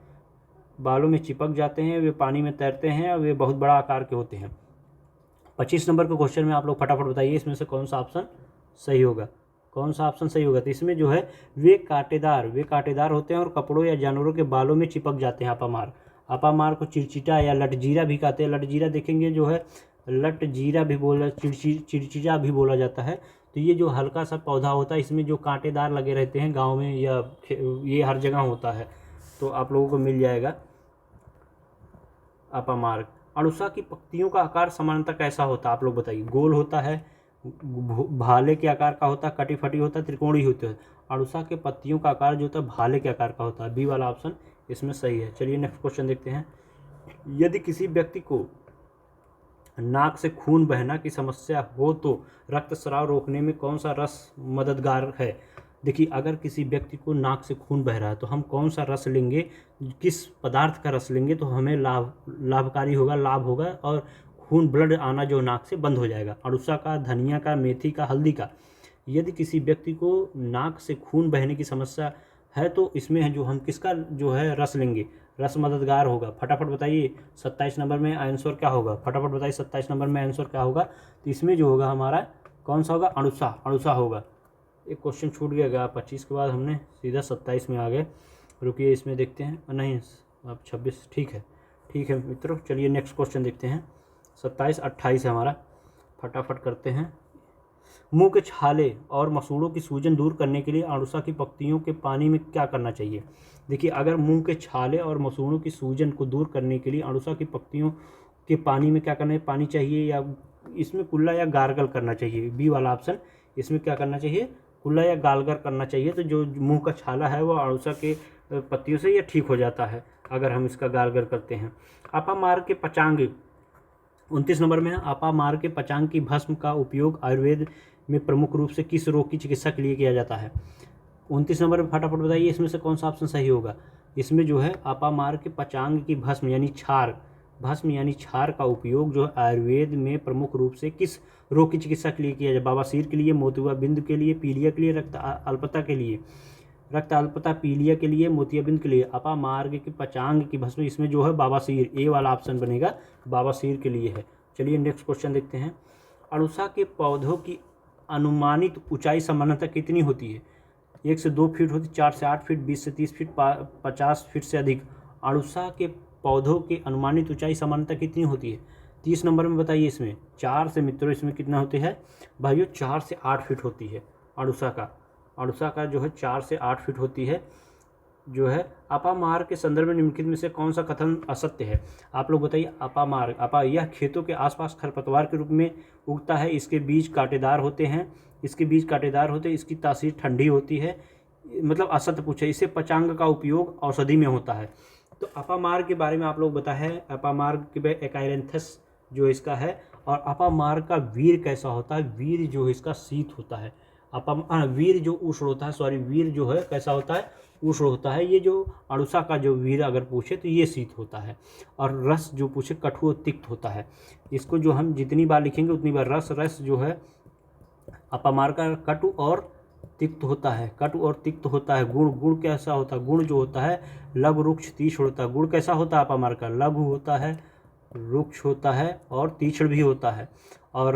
A: बालों में चिपक जाते हैं, वे पानी में तैरते हैं और वे बहुत बड़ा आकार के होते हैं। 25 नंबर के क्वेश्चन में आप लोग फटाफट बताइए इसमें से कौन सा ऑप्शन सही होगा, कौन सा ऑप्शन सही होगा? तो इसमें जो है वे कांटेदार होते हैं और कपड़ों या जानवरों के बालों में चिपक जाते हैं। अपामार्ग को चिड़चिटा या लटजीरा भी कहते हैं। लटजीरा देखेंगे जो है लटजीरा भी बोला, चिड़चिड़ा भी बोला जाता है। तो ये जो हल्का सा पौधा होता है इसमें जो कांटेदार लगे रहते हैं गाँव में या ये हर जगह होता है, तो आप लोगों को मिल जाएगा अपामार्ग। अणुसा की पत्तियों का आकार सामान्यतः कैसा होता है? आप लोग बताइए। गोल होता है, भाले के आकार का होता है, कटी फटी होता है, त्रिकोणी होता है। अणुसा के पत्तियों का आकार जो होता है भाले के आकार का होता है। बी वाला ऑप्शन इसमें सही है। चलिए नेक्स्ट क्वेश्चन देखते हैं। यदि किसी व्यक्ति को नाक से खून बहना की समस्या हो तो रक्तस्राव रोकने में कौन सा रस मददगार है? देखिए, अगर किसी व्यक्ति को नाक से खून बह रहा है तो हम कौन सा रस लेंगे, किस पदार्थ का रस लेंगे तो हमें लाभ होगा और खून ब्लड आना जो नाक से बंद हो जाएगा। अड़ुसा का, धनिया का, मेथी का, हल्दी का। यदि किसी व्यक्ति को नाक से खून बहने की समस्या है तो इसमें जो हम किसका जो है रस लेंगे, रस मददगार होगा। फटाफट बताइए 27 नंबर में आंसर क्या होगा? फटाफट बताइए 27 नंबर में आंसर क्या होगा? तो इसमें जो होगा हमारा कौन सा होगा? अणुसा होगा। एक क्वेश्चन छूट गया 25 के बाद, हमने सीधा 27 में आ गए। रुकिए इसमें देखते हैं, नहीं अब 26। ठीक है मित्रों, चलिए नेक्स्ट क्वेश्चन देखते हैं। 27, 28 है हमारा, फटाफट करते हैं। मुंह के छाले और मसूड़ों की सूजन दूर करने के लिए अणुसा की पत्तियों के पानी में क्या करना चाहिए? देखिए, अगर मुंह के छाले और मसूड़ों की सूजन को दूर करने के लिए अणुसा की पत्तियों के पानी में क्या करना पानी चाहिए, या इसमें कुल्ला या गार्गल करना चाहिए? बी वाला ऑप्शन, इसमें क्या करना चाहिए? कुल्ला या गार्गल करना चाहिए। तो जो मुंह का छाला है वो अणुसा के पत्तियों से ये ठीक हो जाता है अगर हम इसका गार्गल करते हैं। अपामार्ग के पचांग 29 नंबर में है। अपामार्ग के पचांग की भस्म का उपयोग आयुर्वेद में प्रमुख रूप से किस रोग की चिकित्सा के लिए किया जाता है? 29 नंबर में फटाफट बताइए इसमें से कौन सा ऑप्शन सही होगा? इसमें जो है अपामार्ग के पचांग की भस्म यानी क्षार का उपयोग जो है आयुर्वेद में प्रमुख रूप से किस रोग की चिकित्सा के लिए किया जाए? बवासीर के लिए, मोतियाबिंद के लिए, पीलिया के लिए, रक्त अल्पता पीलिया के लिए, मोतियाबिंद के लिए। अपामार्ग के पचांग की भस्म, इसमें जो है बवासीर, ए वाला ऑप्शन बनेगा, बवासीर के लिए है। चलिए नेक्स्ट क्वेश्चन देखते हैं। अणुसा के पौधों की अनुमानित ऊंचाई सामान्यतः कितनी होती है? 1 से 2 फीट होती, 4 से 8 फीट, 20 से 30 फीट, 50 फीट से अधिक। अणुसा के पौधों की अनुमानित ऊंचाई सामान्यतः कितनी होती है? 30 नंबर में बताइए। इसमें 4 से मित्रों इसमें कितना होती है भाइयों? 4 से 8 फीट होती है अणुसा का जो है 4 से 8 फीट होती है जो है। अपामार्ग के संदर्भ में निम्नलिखित में से कौन सा कथन असत्य है? आप लोग बताइए। यह खेतों के आसपास खरपतवार के रूप में उगता है, इसके बीज कांटेदार होते हैं, इसकी तासीर ठंडी होती है। मतलब असत्य पूछे। इसे पचांग का उपयोग औषधि में होता है। तो अपामार्ग के बारे में आप लोग बताए हैं। अपामार्ग के एकाइरेंथस जो इसका है, और अपामार्ग का वीर कैसा होता है? वीर जो इसका शीत होता है। वीर जो उष्ण होता है, वीर जो है कैसा होता है? उष्ण होता है। ये जो अणुसा का जो वीर अगर पूछे तो ये शीत होता है। और रस जो पूछे कटु और तिक्त होता है। इसको जो हम जितनी बार लिखेंगे उतनी बार रस जो है अपामार्ग का कटु और तिक्त होता है। गुण कैसा होता है? गुण जो होता है लघु, रुक्ष, तीक्ष्ण होता है। गुण कैसा होता है अपामार्ग का? लघु होता है, रुक्ष होता है और तीक्ष्ण भी होता है। और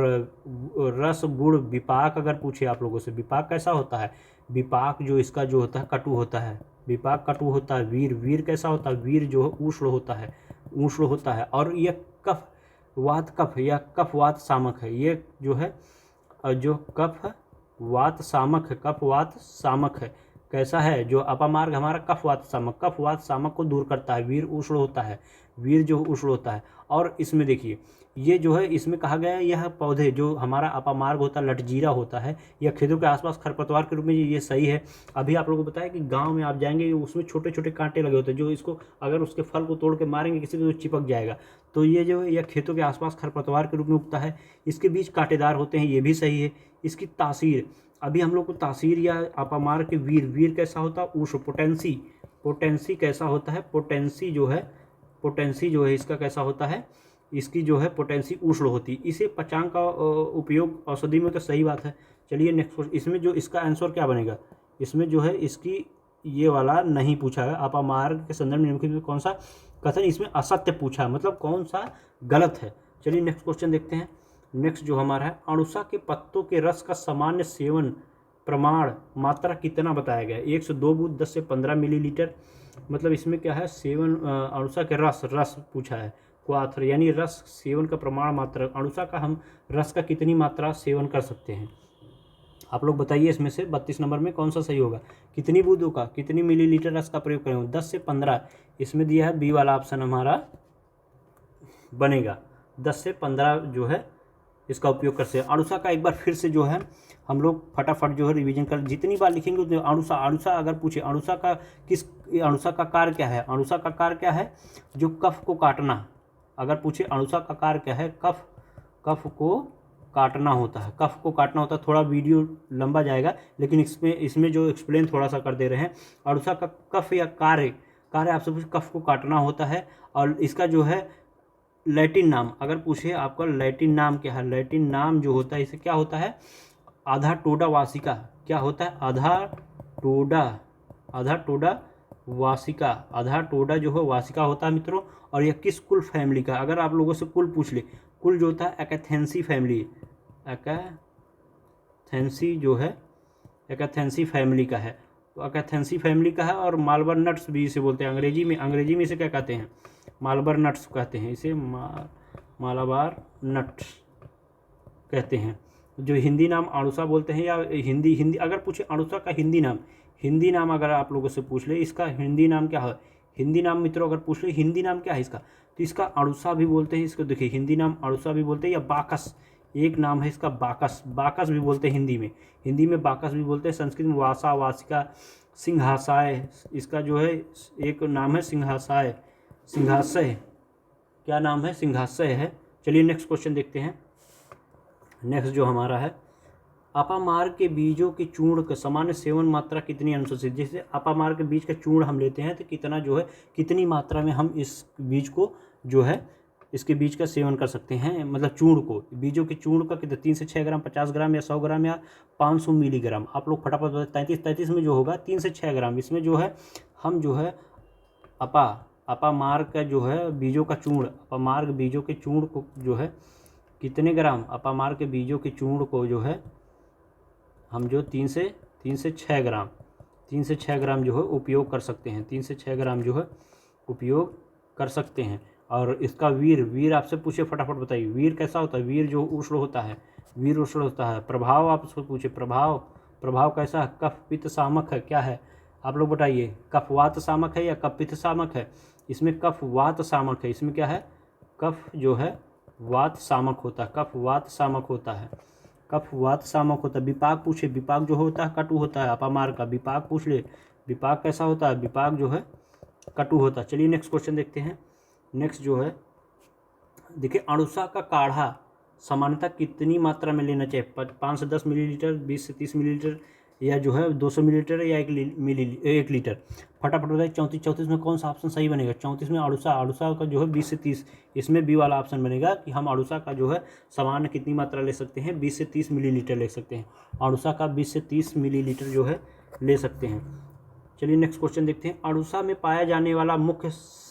A: रस, गुण, विपाक अगर पूछे आप लोगों से, विपाक कैसा होता है? विपाक जो इसका जो होता है कटु होता है, विपाक कटु होता है। वीर कैसा होता है? वीर जो है उष्ण होता है। और यह कफ या कफवात सामक है। ये जो है जो कफवात सामक है। कैसा है? जो अपामार्ग हमारा कफवात सामक को दूर करता है। वीर उष्ण होता है, वीर जो उष्ण होता है। और इसमें देखिए ये जो है इसमें कहा गया है यह पौधे जो हमारा अपामार्ग होता है लटजीरा होता है, यह खेतों के आसपास खरपतवार के रूप में, ये सही है। अभी आप लोगों को बताया कि गांव में आप जाएंगे उसमें छोटे छोटे कांटे लगे होते हैं, जो इसको अगर उसके फल को तोड़ के मारेंगे किसी को तो चिपक जाएगा। तो ये जो यह खेतों के आसपास खरपतवार के रूप में उगता है। इसके बीज कांटेदार होते हैं, ये भी सही है। इसकी तासीर, अभी हम लोग को तासीर या अपामार्ग के वीर कैसा होता है? उष्ण। पोटेंसी कैसा होता है? पोटेंसी जो है इसका कैसा होता है? इसकी जो है पोटेंसी उष्ण होती है। इसे पचांग का उपयोग औषधि में, तो सही बात है। चलिए नेक्स्ट क्वेश्चन, इसमें जो इसका आंसर क्या बनेगा, इसमें जो है इसकी ये वाला नहीं पूछा है। अपामार्ग के संदर्भ में निम्नलिखित में कौन सा कथन इसमें असत्य पूछा है, मतलब कौन सा गलत है। चलिए नेक्स्ट क्वेश्चन देखते हैं। नेक्स्ट जो हमारा है, अणुसा के पत्तों के रस का सामान्य सेवन प्रमाण मात्रा कितना बताया गया है। 1 से 2 बूंद, 10 से 15 मिलीलीटर। मतलब इसमें क्या है, सेवन अणुसा के रस पूछा है, क्वाथर यानी रस सेवन का प्रमाण मात्रा। अणुसा का हम रस का कितनी मात्रा सेवन कर सकते हैं, आप लोग बताइए। इसमें से 32 नंबर में कौन सा सही होगा, कितनी बूंदों का कितनी मिलीलीटर रस का प्रयोग करें, 10 से 15। इसमें दिया है बी वाला ऑप्शन हमारा बनेगा, 10 से 15 जो है इसका उपयोग कर सकते हैं। अणुसा का एक बार फिर से जो है हम लोग फटाफट जो है रिवीजन कर, जितनी बार लिखेंगे उतनी। अणुसा अगर पूछे अणुसा का अणुसा का कार्य क्या है, अणुसा का कार्य क्या है, जो कफ को काटना। अगर पूछे अणुसा का कार्य क्या है, कफ को काटना होता है, कफ को काटना होता है। थोड़ा वीडियो लंबा जाएगा, लेकिन इसमें जो एक्सप्लेन थोड़ा सा कर दे रहे हैं। अणुसा का कफ या कार्य आपसे पूछे कफ को काटना होता है। और इसका जो है लैटिन नाम, अगर पूछे आपका लैटिन नाम क्या है, लैटिन नाम जो होता है इसे क्या होता है, आधा टोडा वासिका। क्या होता है, आधा टोडा वासिका। आधा टोडा जो है वासिका होता है मित्रों। और यह किस कुल फैमिली का, अगर आप लोगों से कुल पूछ ले, कुल जो होता है एकैथेंसी फैमिली, एकैथेंसी जो है एकैथेंसी फैमिली का है। तो एकैथेंसी फैमिली का है। और मालबर नट्स भी इसे बोलते हैं, अंग्रेजी में इसे क्या कहते हैं, मालबर नट्स कहते हैं, इसे मालाबार नट्स कहते हैं। जो हिंदी नाम अणुसा बोलते हैं, या हिंदी अगर पूछे अणुसा का हिंदी नाम अगर आप लोगों से पूछ ले, इसका हिंदी नाम क्या है, हिंदी नाम मित्रों अगर पूछ ले हिंदी नाम क्या है इसका, तो इसका अणुसा भी बोलते हैं। इसको देखिए, हिंदी नाम अणुसा भी बोलते हैं, या बाकस एक नाम है इसका, बाकस भी बोलते हैं हिंदी में बाकस भी बोलते हैं। संस्कृत में वासा, वासिका, सिंहासाय, इसका जो है एक नाम है सिंहासय, क्या नाम है, सिंहासय है। चलिए नेक्स्ट क्वेश्चन देखते हैं। नेक्स्ट जो हमारा है, अपामार्ग के बीजों के चूर्ण का सामान्य सेवन मात्रा कितनी अनुशंसित। जैसे अपामार्ग के बीज का चूर्ण हम लेते हैं तो कितना जो है, कितनी मात्रा में हम इस बीज को जो है इसके बीज का सेवन कर सकते हैं, मतलब चूर्ण को, बीजों के चूर्ण का कितना, 3 से 6 ग्राम, 50 ग्राम या 100 ग्राम या 500 मिलीग्राम। आप लोग फटाफट 33 में जो होगा 3 से 6 ग्राम। इसमें जो है हम जो है अपामार्ग का जो है बीजों का चूर्ण, अपामार्ग बीजों के चूर्ण को जो है कितने ग्राम, अपामार्ग के बीजों के चूर्ण को जो है हम जो 3 से 6 ग्राम जो है उपयोग कर सकते हैं, 3 से 6 ग्राम जो है उपयोग कर सकते हैं। और इसका वीर आपसे पूछे फटाफट बताइए, वीर कैसा होता है, वीर जो उष्ण होता है, वीर उष्ण होता है। प्रभाव आपसे पूछे, प्रभाव कैसा है, कफ पित्त सामक है, क्या है आप लोग बताइए, कफ वात सामक है या कफ पित्त सामक है। इसमें कफ वात सामक है, इसमें क्या है, कफ जो है वात सामक होता है, कफ वात सामक होता है, कफ वात सामक होता है। विपाक पूछे, विपाक जो होता है कटु होता है, अपामार्ग का विपाक पूछ ले, विपाक कैसा होता है, विपाक जो है कटु होता है। चलिए नेक्स्ट क्वेश्चन देखते हैं। नेक्स्ट जो है देखिए, अणुसा का काढ़ा सामान्यतः कितनी मात्रा में लेना चाहिए, 5 से 10 मिलीलीटर, 20 से 30 मिलीलीटर, या जो है 200 मिलीलीटर या 1 लीटर। फटाफट बताइए 34 में कौन सा ऑप्शन सही बनेगा। 34 में अड़ूसा का जो है 20 से 30, इसमें बी वाला ऑप्शन बनेगा कि हम अड़ूसा का जो है सामान्य कितनी मात्रा ले सकते हैं, 20 से 30 मिलीलीटर ले सकते हैं। अड़ूसा का 20 से 30 मिलीलीटर जो है ले सकते हैं। चलिए नेक्स्ट क्वेश्चन देखते हैं। अड़ूसा में पाया जाने वाला मुख्य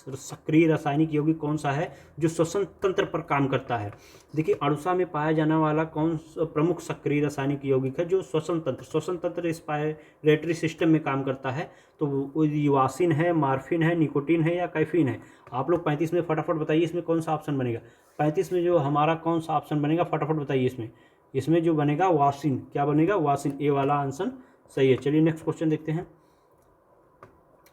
A: सक्रिय रासायनिक यौगिक कौन सा है जो श्वसन तंत्र पर काम करता है। देखिए, अड़ूसा में पाया जाने वाला कौन सा प्रमुख सक्रिय रासायनिक यौगिक है जो श्वसन तंत्र रेस्पिरेटरी सिस्टम में काम करता है। तो वो युवासिन है, मार्फिन है, निकोटीन है या कैफीन है। आप लोग 35 में फटाफट बताइए इसमें कौन सा ऑप्शन बनेगा। 35 में जो हमारा कौन सा ऑप्शन बनेगा फटाफट बताइए। इसमें जो बनेगा वासिन, क्या बनेगा, वासिन, ए वाला आंसर सही है। चलिए नेक्स्ट क्वेश्चन देखते हैं।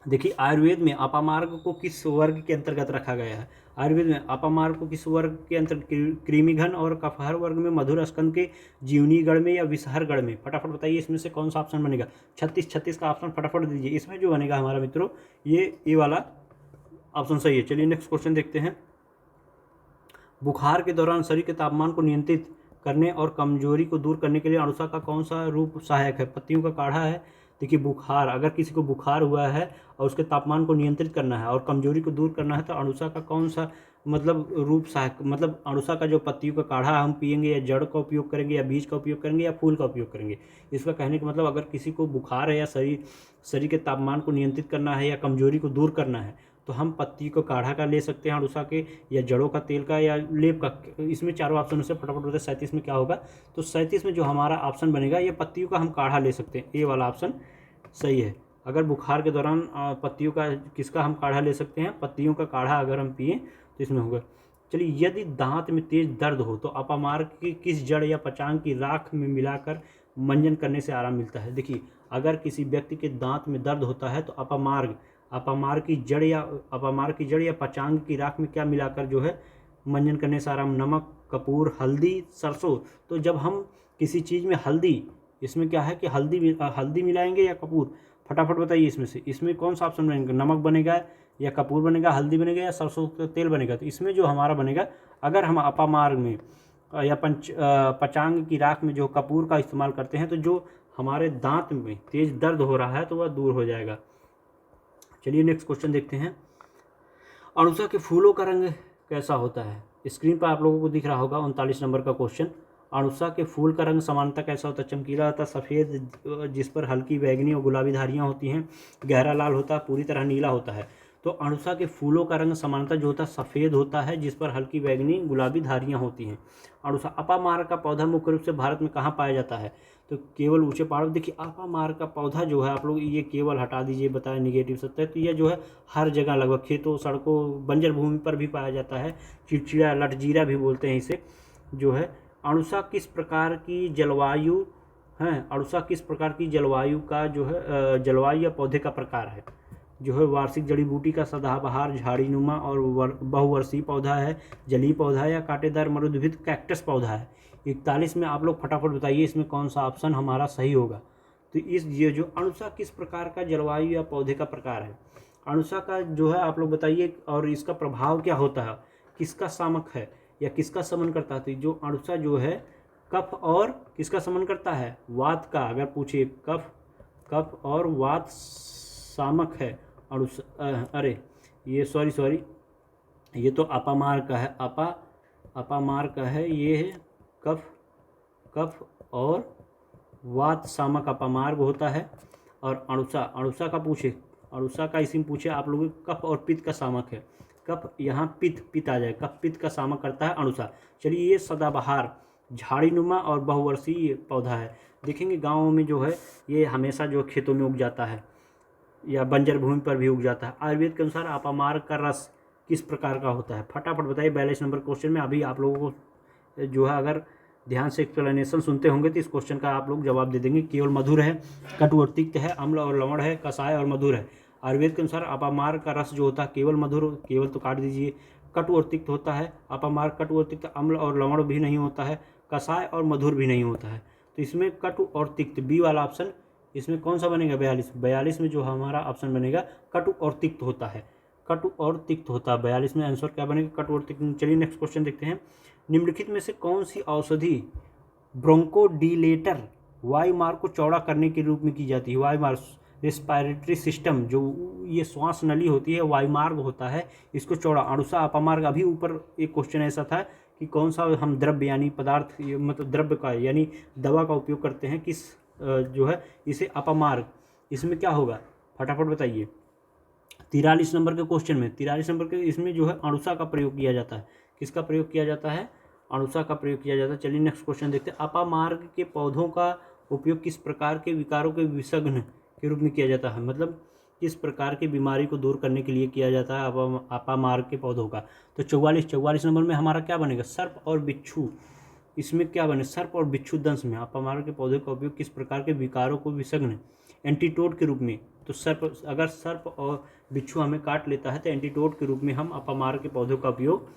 A: देखिए, आयुर्वेद में अपामार्ग को किस वर्ग के अंतर्गत रखा गया है। आयुर्वेद में अपामार्ग को किस वर्ग के अंतर्गत, कृमिघन और कफहर वर्ग में, मधुर स्कंद के जीवनी गण में या विषहर गण में। फटाफट बताइए इसमें से कौन सा ऑप्शन बनेगा। 36 का ऑप्शन फटाफट दीजिए। इसमें जो बनेगा हमारा मित्रों ये वाला ऑप्शन सही है। चलिए नेक्स्ट क्वेश्चन देखते हैं। बुखार के दौरान शरीर के तापमान को नियंत्रित करने और कमजोरी को दूर करने के लिए अणुसा का कौन सा रूप सहायक है। पत्तियों का काढ़ा है, देखिए बुखार, अगर किसी को बुखार हुआ है और उसके तापमान को नियंत्रित करना है और कमजोरी को दूर करना है तो अणुसा का कौन सा मतलब रूप सहायक, मतलब अणुसा का जो पत्तियों का काढ़ा हम पियेंगे या जड़ का उपयोग करेंगे या बीज का उपयोग करेंगे या फूल का उपयोग करेंगे। इसका कहने का मतलब अगर किसी को बुखार है या शरीर के तापमान को नियंत्रित करना है या कमजोरी को दूर करना है तो हम पत्ती को काढ़ा का ले सकते हैं अड़ूसा के, या जड़ों का तेल का, या लेप का। इसमें चारों ऑप्शन से फटाफट होता है। 37 में क्या होगा, तो 37 में जो हमारा ऑप्शन बनेगा ये पत्तियों का हम काढ़ा ले सकते हैं, ए वाला ऑप्शन सही है। अगर बुखार के दौरान पत्तियों का किसका हम काढ़ा ले सकते हैं, पत्तियों का काढ़ा अगर हम पिए तो इसमें होगा। चलिए, यदि दांत में तेज दर्द हो तो अपामार्ग की किस जड़ या पचांग की राख में मिलाकर मंजन करने से आराम मिलता है। देखिए, अगर किसी व्यक्ति के दांत में दर्द होता है तो अपामार्ग की जड़ या पचांग की राख में क्या मिलाकर जो है मंजन करने से आराम, नमक, कपूर, हल्दी, सरसों। तो जब हम किसी चीज़ में हल्दी, इसमें क्या है कि हल्दी मिलाएंगे या कपूर, फटाफट बताइए इसमें से, इसमें कौन सा ऑप्शन बनेगा, नमक बनेगा या कपूर बनेगा, हल्दी बनेगा या सरसों का तेल बनेगा। तो इसमें जो हमारा बनेगा, अगर हम अपामार्ग में या पचांग की राख में जो कपूर का इस्तेमाल करते हैं तो जो हमारे दांत में तेज दर्द हो रहा है तो वह दूर हो जाएगा। चलिए नेक्स्ट क्वेश्चन देखते हैं। अणुसा के फूलों का रंग कैसा होता है। स्क्रीन पर आप लोगों को दिख रहा होगा 39 नंबर का क्वेश्चन। अणुसा के फूल का रंग सामान्यतः कैसा होता है, चमकीला होता है, सफ़ेद जिस पर हल्की बैंगनी और गुलाबी धारियाँ होती हैं, गहरा लाल होता है, पूरी तरह नीला होता है। तो अणुसा के फूलों का रंग सामान्यतः जो होता है सफ़ेद होता है जिस पर हल्की बैंगनी गुलाबी धारियाँ होती हैं। अणुसा अपामार्ग का पौधा मुख्य रूप से भारत में कहाँ पाया जाता है, तो केवल ऊंचे पहाड़ों। देखिए, अपामार्ग का पौधा जो है, आप लोग ये केवल हटा दीजिए, बताएं निगेटिव सत्य है, तो यह जो है हर जगह लगभग खेतों, सड़कों, बंजर भूमि पर भी पाया जाता है। चिड़चिड़ा, लटजीरा भी बोलते हैं इसे जो है। अणुसा किस प्रकार की जलवायु है, अणुसा किस प्रकार की जलवायु का जो है जलवायु या पौधे का प्रकार है, जो है वार्षिक जड़ी बूटी का, सदाबहार, झाड़ीनुमा और बहुवर्षीय पौधा है, जलीय पौधा है या कांटेदार मरुद्भिद कैक्टस पौधा है। 41 में आप लोग फटाफट बताइए इसमें कौन सा ऑप्शन हमारा सही होगा। तो ये जो अणुसा किस प्रकार का जलवायु या पौधे का प्रकार है, अणुसा का जो है आप लोग बताइए, और इसका प्रभाव क्या होता है, किसका सामक है या किसका समन करता है। तो जो अणुसा जो है कफ और किसका समन करता है, वात का। अगर पूछिए कफ और वात सामक है अणुसा, अरे ये सॉरी ये तो अपामार्ग का है, अपामार्ग का है, ये है कफ और वात सामक अपामार्ग होता है। और अणुसा का पूछे, अणुसा का इसी में पूछे आप लोग, कफ और पित्त का सामक है। कफ यहाँ पित्त आ जाए, कफ पित्त का सामक करता है अणुसा। चलिए, ये सदाबहार, झाड़ीनुमा और बहुवर्षीय पौधा है। देखेंगे गाँवों में जो है ये हमेशा जो खेतों में उग जाता है या बंजर भूमि पर भी उग जाता है। आयुर्वेद के अनुसार अपामार्ग का रस किस प्रकार का होता है, फटाफट बताइए। 42 नंबर क्वेश्चन में अभी आप लोगों को जो है, अगर ध्यान से एक्सप्लेनेशन सुनते होंगे तो इस क्वेश्चन का आप लोग जवाब दे देंगे। केवल मधुर है, कटु और तिक्त है, अम्ल और लवण है, कसाय और मधुर है। आयुर्वेद के अनुसार अपामार्ग का रस जो होता है केवल मधुर, केवल तो काट दीजिए, कटु और तिक्त होता है। अपामार्ग कटु और तिक्त, अम्ल और लवण भी नहीं होता है, कसाय और मधुर भी नहीं होता है। तो इसमें कटु और तिक्त, बी वाला ऑप्शन इसमें कौन सा बनेगा, 42 में जो हमारा ऑप्शन बनेगा कटु और तिक्त होता है, कटु और तिक्त होता है। 42 में आंसर क्या बनेगा, कटु और तिक्त। चलिए नेक्स्ट क्वेश्चन देखते हैं। निम्नलिखित में से कौन सी औषधि ब्रोंकोडिलेटर वायुमार्ग को चौड़ा करने के रूप में की जाती है। वायुमार्ग, रेस्पिरेटरी सिस्टम, जो ये श्वास नली होती है, वायुमार्ग होता है, इसको चौड़ा। अणुसा अपामार्ग, अभी ऊपर एक क्वेश्चन ऐसा था कि कौन सा हम द्रव्य यानी पदार्थ, मतलब द्रव्य का यानी दवा का उपयोग करते हैं, किस जो है इसे अपामार्ग, इसमें क्या होगा फटाफट बताइए। 43 नंबर के क्वेश्चन में, 43 नंबर के इसमें जो है अणुसा का प्रयोग किया जाता है। किसका प्रयोग किया जाता है, अणुसा का प्रयोग किया जाता है। चलिए नेक्स्ट क्वेश्चन देखते हैं। अपामार्ग के पौधों का उपयोग किस प्रकार के विकारों के विसर्जन के रूप में किया जाता है, मतलब किस प्रकार की बीमारी को दूर करने के लिए किया जाता है अपामार्ग के पौधों का। तो 44 नंबर में हमारा क्या बनेगा, सर्प और बिच्छू। इसमें क्या बने, सर्प और बिच्छू दंश में अपामार्ग के पौधे का उपयोग किस प्रकार के विकारों को विसर्जन एंटीटोड के रूप में। तो सर्प, अगर सर्प और बिच्छू हमें काट लेता है तो एंटीटोड के रूप में हम अपामार्ग के पौधों का उपयोग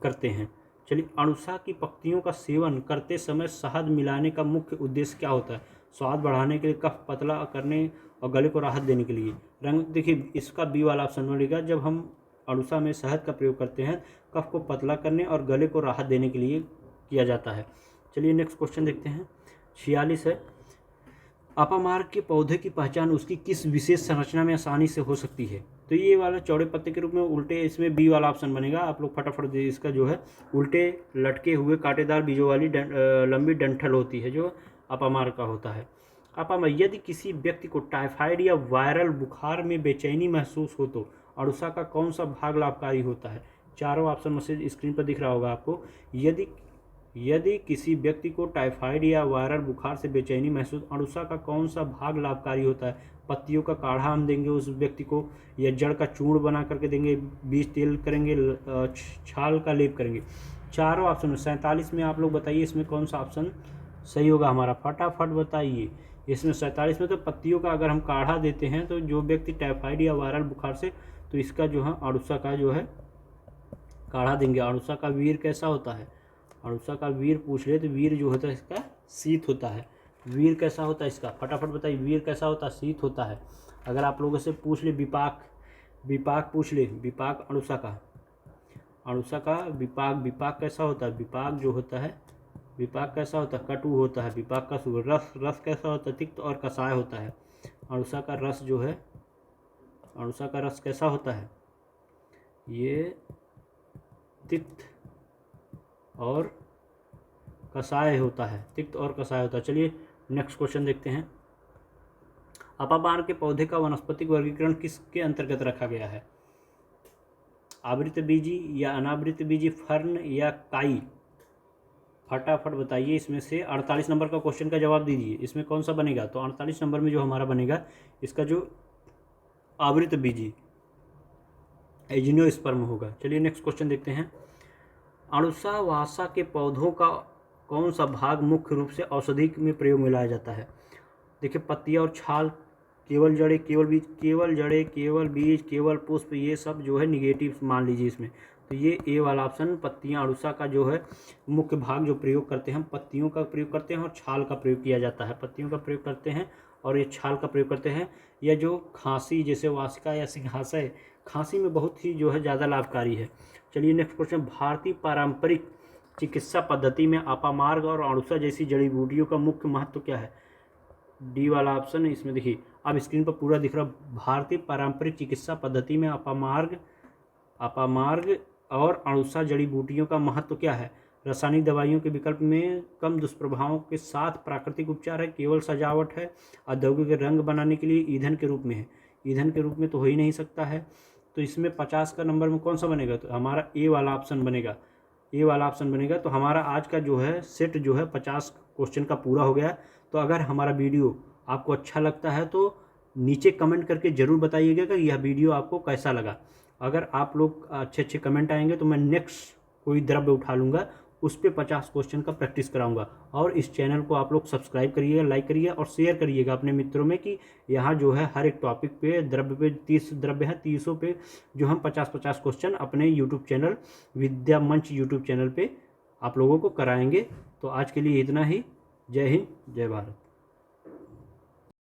A: करते हैं। चलिए, अणुसा की पत्तियों का सेवन करते समय शहद मिलाने का मुख्य उद्देश्य क्या होता है। स्वाद बढ़ाने के लिए, कफ पतला करने और गले को राहत देने के लिए। रंग, देखिए इसका बी वाला ऑप्शन बनेगा। जब हम अणुसा में शहद का प्रयोग करते हैं कफ को पतला करने और गले को राहत देने के लिए किया जाता है। चलिए नेक्स्ट क्वेश्चन देखते हैं। 46 है। अपामार्ग के पौधे की पहचान उसकी किस विशेष संरचना में आसानी से हो सकती है? तो ये वाला चौड़े पत्ते के रूप में उल्टे, इसमें बी वाला ऑप्शन बनेगा। आप लोग फटाफट दे, इसका जो है उल्टे लटके हुए कांटेदार बीजों वाली लंबी डंठल होती है जो अपामार्ग का होता है। अपामार्ग, यदि किसी व्यक्ति को टाइफाइड या वायरल बुखार में बेचैनी महसूस हो तो अणुसा का कौन सा भाग लाभकारी होता है? चारों ऑप्शन मैसेज स्क्रीन पर दिख रहा होगा आपको। यदि किसी व्यक्ति को टाइफाइड या वायरल बुखार से बेचैनी महसूस, अणुसा का कौन सा भाग लाभकारी होता है? पत्तियों का काढ़ा हम देंगे उस व्यक्ति को, या जड़ का चूर्ण बना करके देंगे, बीज तेल करेंगे, छाल का लेप करेंगे। चारों ऑप्शन में 47 में आप लोग बताइए इसमें कौन सा ऑप्शन सही होगा हमारा, फटाफट बताइए। इसमें 47 में तो पत्तियों का अगर हम काढ़ा देते हैं तो जो व्यक्ति टाइफाइड या वायरल बुखार से, तो इसका जो है अणुसा का जो है काढ़ा देंगे। अणुसा का वीर कैसा होता है? अणुसा का वीर पूछ ले तो वीर जो होता है इसका शीत होता है। वीर कैसा होता है इसका, फटाफट बताइए, वीर कैसा होता है? शीत होता है। अगर आप लोगों से पूछ ले विपाक पूछ ले, विपाक अणुसा का विपाक कैसा होता है? विपाक जो होता है, विपाक कैसा होता है? कटु होता है। विपाक का रस कैसा होता है? तिक्त और कसाय होता है। अणुसा का रस जो है, अणुसा का रस कैसा होता है? ये तिक्त और कसाय होता है, तिक्त और कसाय होता है। चलिए नेक्स्ट क्वेश्चन देखते हैं। अपामार्ग के पौधे का वनस्पतिक वर्गीकरण किसके अंतर्गत रखा गया है? आवृतबीजी या अनावृतबीजी, फर्न या काई? फटाफट बताइए इसमें से। 48 नंबर का क्वेश्चन का जवाब दीजिए, इसमें कौन सा बनेगा? तो 48 नंबर में जो हमारा बनेगा इसका जो आवृतबीजी एजिनोस्पर्म होगा। चलिए नेक्स्ट क्वेश्चन देखते हैं। अणुसा वासा के पौधों का कौन सा भाग मुख्य रूप से औषधि में प्रयोग में लाया जाता है? देखिए, पत्तियां और छाल, केवल जड़ें, केवल बीज, केवल पुष्प, ये सब जो है निगेटिव मान लीजिए इसमें। तो ये ए वाला ऑप्शन, पत्तियां अणुसा का जो है मुख्य भाग जो प्रयोग करते हैं, हम पत्तियों का प्रयोग करते हैं और छाल का प्रयोग किया जाता है। पत्तियों का प्रयोग करते हैं और ये छाल का प्रयोग करते हैं। या जो खांसी, जैसे वासिका या सिंहासय, खांसी में बहुत ही जो है ज़्यादा लाभकारी है। चलिए नेक्स्ट क्वेश्चन। भारतीय पारंपरिक चिकित्सा पद्धति में अपामार्ग और अणुसा जैसी जड़ी बूटियों का मुख्य महत्व क्या है? डी वाला ऑप्शन है इसमें। देखिए अब स्क्रीन पर पूरा दिख रहा। भारतीय पारंपरिक चिकित्सा पद्धति में अपामार्ग और अणुसा जड़ी बूटियों का महत्व क्या है? रासायनिक दवाइयों के विकल्प में, कम दुष्प्रभावों के साथ, प्राकृतिक उपचार है, केवल सजावट है, औद्योगिक रंग बनाने के लिए, ईंधन के रूप में है। ईंधन के रूप में तो हो ही नहीं सकता है। तो इसमें 50 का नंबर में कौन सा बनेगा? तो हमारा ए वाला ऑप्शन बनेगा। ए वाला ऑप्शन बनेगा। तो हमारा आज का जो है सेट जो है 50 क्वेश्चन का पूरा हो गया। तो अगर हमारा वीडियो आपको अच्छा लगता है तो नीचे कमेंट करके ज़रूर बताइएगा कि यह वीडियो आपको कैसा लगा। अगर आप लोग अच्छे कमेंट आएंगे तो मैं नेक्स्ट कोई द्रव्य उठा लूँगा, उस पर 50 क्वेश्चन का प्रैक्टिस कराऊंगा। और इस चैनल को आप लोग सब्सक्राइब करिएगा, लाइक करिए और शेयर करिएगा अपने मित्रों में कि यहाँ जो है हर एक टॉपिक पे द्रव्य पे 30 द्रव्य है, 30 पे जो हम 50-50 क्वेश्चन अपने यूट्यूब चैनल विद्या मंच यूट्यूब चैनल पे आप लोगों को कराएंगे। तो आज के लिए इतना ही। जय हिंद, जय भारत।